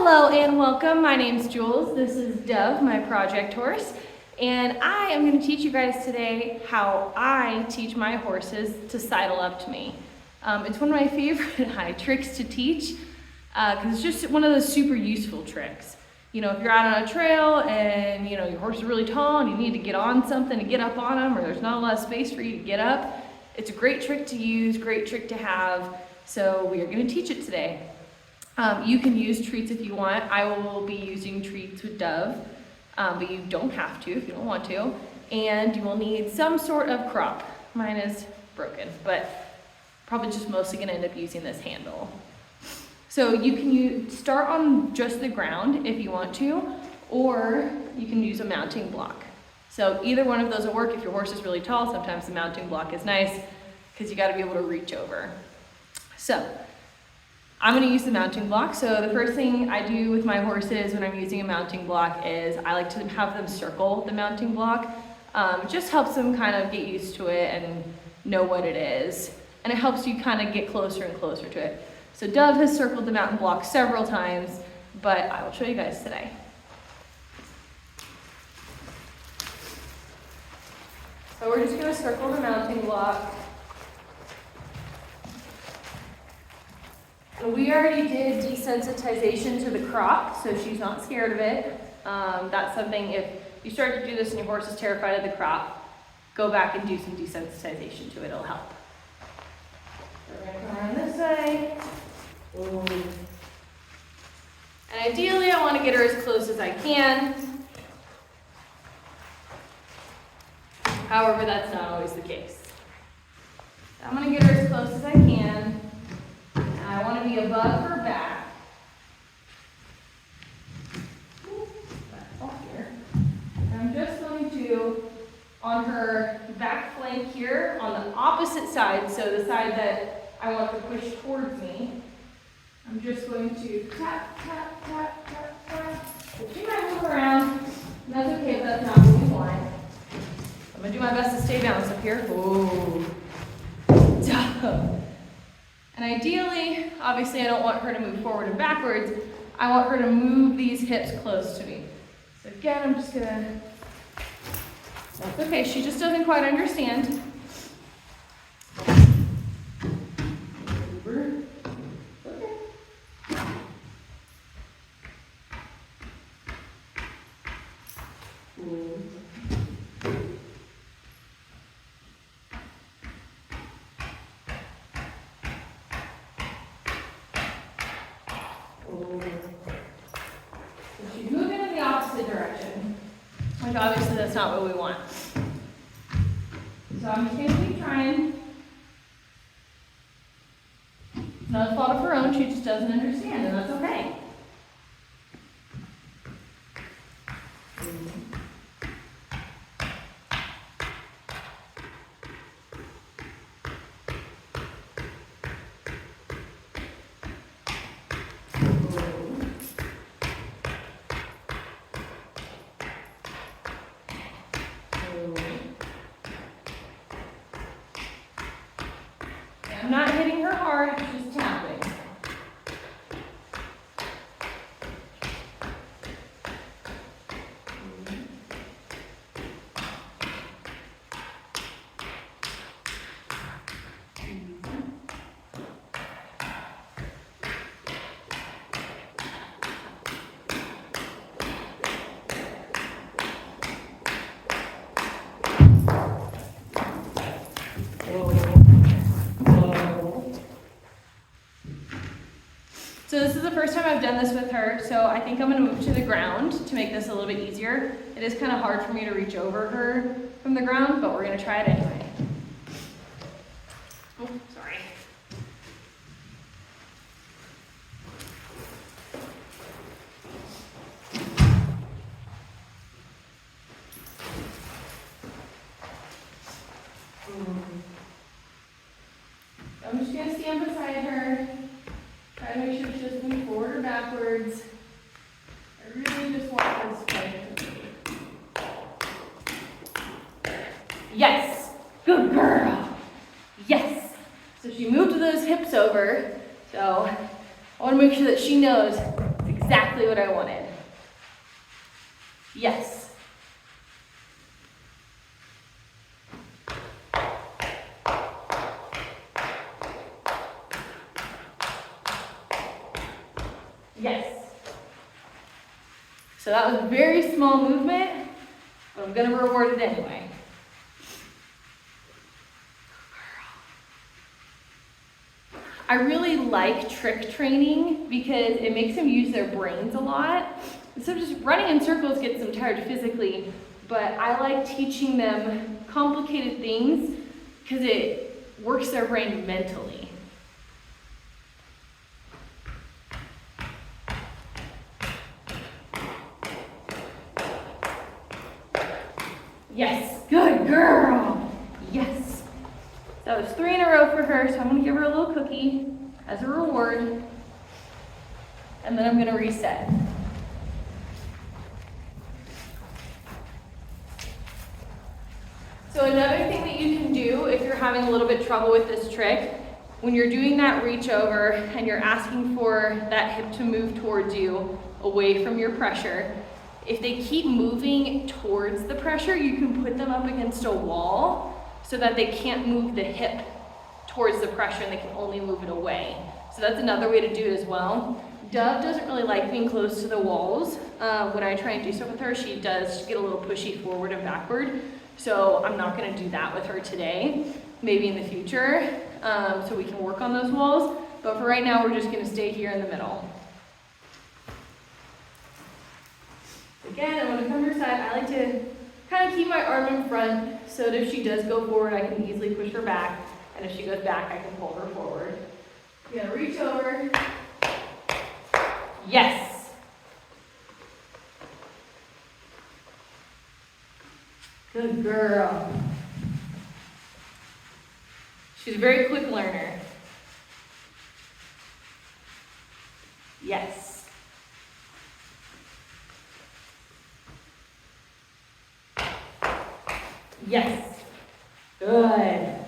Hello and welcome. My name's Jules. This is Dove, my project horse, and I am going to teach you guys today how I teach my horses to sidle up to me. It's one of my favorite tricks to teach because it's just one of those super useful tricks. You know, if you're out on a trail and your horse is really tall and you need to get on something to get up on them, or there's not a lot of space for you to get up, it's a great trick to use, great trick to have. So we are going to teach it today. You can use treats if you want. I will be using treats with Dove, but you don't have to if you don't want to. And you will need some sort of crop. Mine is broken, but probably just mostly going to end up using this handle. So you can start on just the ground if you want to, or you can use a mounting block. So either one of those will work. If your horse is really tall, sometimes the mounting block is nice because you got to be able to reach over. So I'm going to use the mounting block. So the first thing I do with my horses when I'm using a mounting block is I like to have them circle the mounting block. It just helps them kind of get used to it and know what it is. And it helps you kind of get closer and closer to it. So Dove has circled the mountain block several times, but I will show you guys today. So we're just going to circle the mounting block. We already did desensitization to the crop, so she's not scared of it. That's something, if you start to do this and your horse is terrified of the crop, go back and do some desensitization to it, it'll help. So we're gonna come around this way. And ideally I want to get her as close as I can. However, that's not always the case. So I'm going to get her as close as I can. I want to be above her back. Off here. And I'm just going to, on her back flank here, on the opposite side, so the side that I want to push towards me, I'm just going to tap, tap, tap, tap, tap. So she might move around. And that's okay, but that's not what we want. I'm going to do my best to stay balanced up here. Ooh. And ideally, obviously I don't want her to move forward and backwards. I want her to move these hips close to me. So again, I'm just gonna, that's okay, she just doesn't quite understand. She's moving in the opposite direction, which obviously that's not what we want. So I'm just going to keep trying. It's not a fault of her own, she just doesn't understand, and that's okay. I'm not hitting her hard, it's just tapping. So this is the first time I've done this with her, so I think I'm going to move to the ground to make this a little bit easier. It is kind of hard for me to reach over her from the ground, but we're going to try it anyway. Oh, sorry. I'm just going to stand beside her. Try to make sure she doesn't move forward or backwards. I really just want this way. Yes! Good girl! Yes! So she moved those hips over. So I want to make sure that she knows it's exactly what I wanted. Yes. Yes. So that was a very small movement, but I'm going to reward it anyway. I really like trick training because it makes them use their brains a lot. So just running in circles gets them tired physically, but I like teaching them complicated things because it works their brain mentally. Yes, good girl. Yes. That was 3 in a row for her, so I'm gonna give her a little cookie as a reward. And then I'm gonna reset. So another thing that you can do if you're having a little bit trouble with this trick, when you're doing that reach over and you're asking for that hip to move towards you, away from your pressure, if they keep moving towards the pressure, you can put them up against a wall so that they can't move the hip towards the pressure and they can only move it away. So that's another way to do it as well. Dove doesn't really like being close to the walls. When I try and do stuff with her, she does get a little pushy forward and backward. So I'm not gonna do that with her today, maybe in the future, so we can work on those walls. But for right now, we're just gonna stay here in the middle. Again, I'm gonna come to her side. I like to kind of keep my arm in front so that if she does go forward, I can easily push her back. And if she goes back, I can pull her forward. You're gonna reach over. Yes. Good girl. She's a very quick learner. Yes. Yes. Good.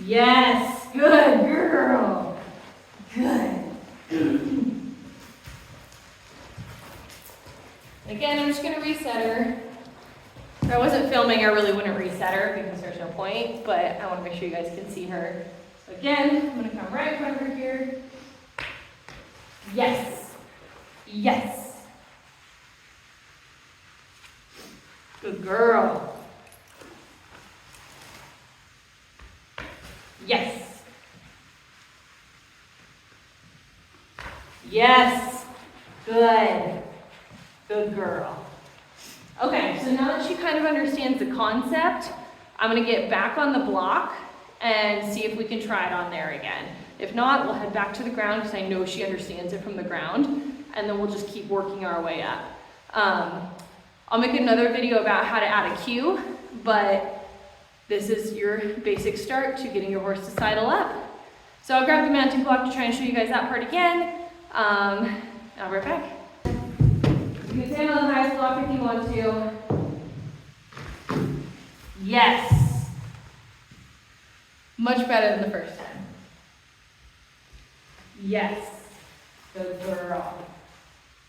Yes. Good girl. Good. Again, I'm just going to reset her. If I wasn't filming, I really wouldn't reset her because there's no point, but I want to make sure you guys can see her. So again, I'm going to come right in front of her here. Yes. Yes. Good girl. Yes. Yes. Good. Good girl. Okay, so now that she kind of understands the concept, I'm going to get back on the block and see if we can try it on there again. If not, we'll head back to the ground because I know she understands it from the ground, and then we'll just keep working our way up. I'll make another video about how to add a cue, but this is your basic start to getting your horse to sidle up. So I'll grab the mounting block to try and show you guys that part again. I'll be right back. You can stand on the highest block if you want to. Yes. Much better than the first time. Yes. Good girl.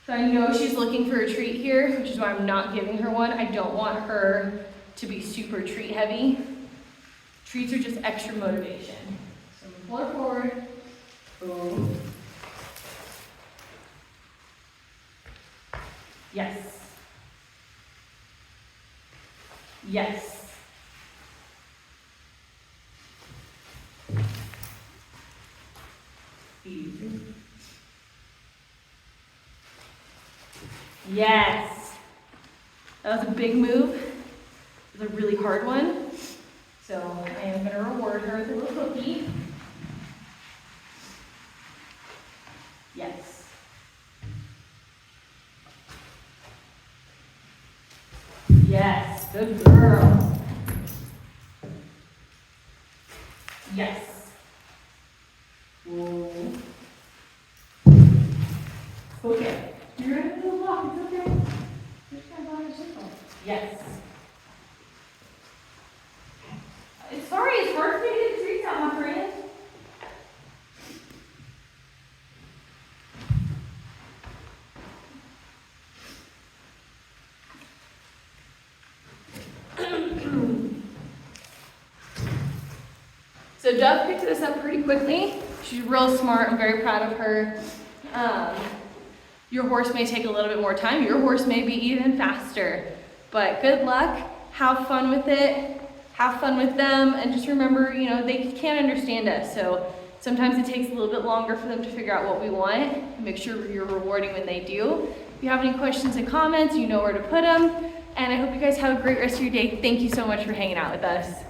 So I know she's looking for a treat here, which is why I'm not giving her one. I don't want her to be super treat heavy. Treats are just extra motivation. So I'm gonna pull her forward. Boom. Yes. Yes. Easy. Yes. That was a big move. It was a really hard one. So I am going to reward her with a little cookie. Yes. Yes, good girl. Yes. Whoa. Okay. You're in a little block, it's okay. Just kind of on a circle. Yes. Sorry, it's hard for me to get the treats out, my friend. So Dove picked this up pretty quickly. She's real smart. I'm very proud of her. Your horse may take a little bit more time. Your horse may be even faster. But good luck. Have fun with it. Have fun with them. And just remember, you know, they can't understand us. So sometimes it takes a little bit longer for them to figure out what we want. Make sure you're rewarding when they do. If you have any questions and comments, you know where to put them. And I hope you guys have a great rest of your day. Thank you so much for hanging out with us.